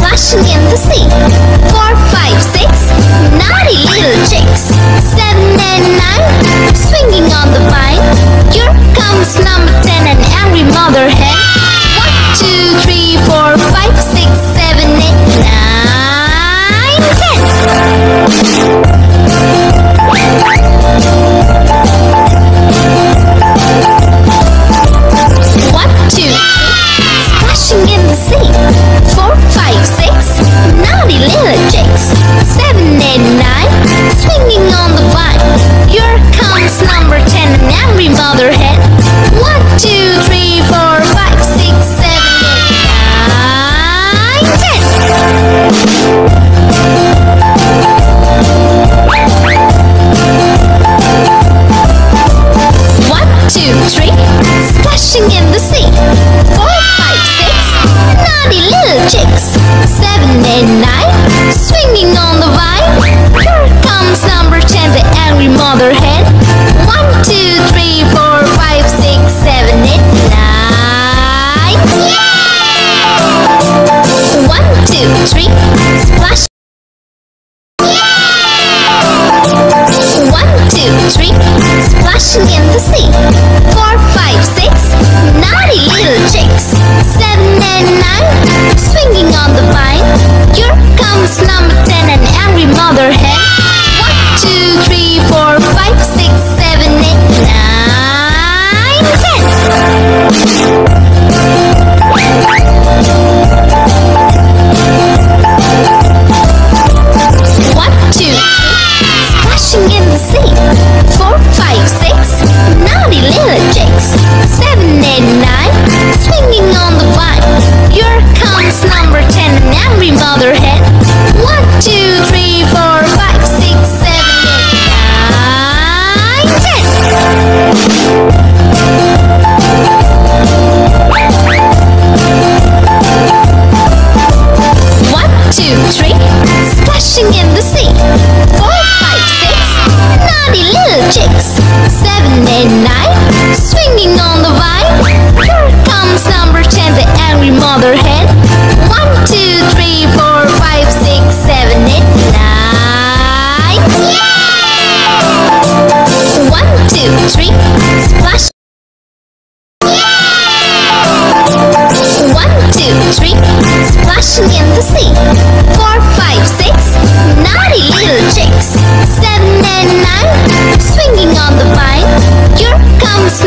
splashing in the sea. 4, 5, 6, naughty little chicks. 7 and 9, swinging on the vine. Here comes number 10, an angry mother hen. 1, 2, 3, 4, 5, 6, 7, 8, 9, 10. 1, 2, 3, splashing in the sea. 4, 5, 6, naughty little chicks. 7, 8, 9, swinging on the vine. Here comes number 10, an angry mother hen. 1, 2, 3, 4, 5, 6, 7, 8, 9, 10. 1, 2, 3, splashing in the sea. 4, 5, 6, naughty little chicks. 7, 8, 9, swinging on the vine. Here comes number 10, the angry mother hen. 1, 2, 3, 4, 5, 6, 7, 8, 9, 1, 2, 3, splash. 1, 2, 3, splashing in the sea. 4, 5, 6, naughty little chicks. 7 and 9, swinging on the vine. Here comes number 10, an angry mother hen. 1, 2, 3, 4, 5, 6, 7, 8, 9, 10. 1, 2, 3, splashing in the sea. 4, 5, 6, naughty little chicks. 7, 8, 9, swinging on the vine. Here comes number 10, an angry mother hen. 1, 2, 3, 4, 5, 6, 7, 8, 9, 10. 1, 2, 3, splashing in the sea. 4, 5, 6, naughty little chicks. 7, 8, 9, swinging on the vine. Here comes number 10, the angry mother hen. 1, 2, 3, 4, 5, 6, 7, 8, 9, 1, 2, 3, splash. 1, 2, 3, splashing in the sea. 4, 5, 6, naughty little chicks. 7 and 9, swinging on the vine. Here comes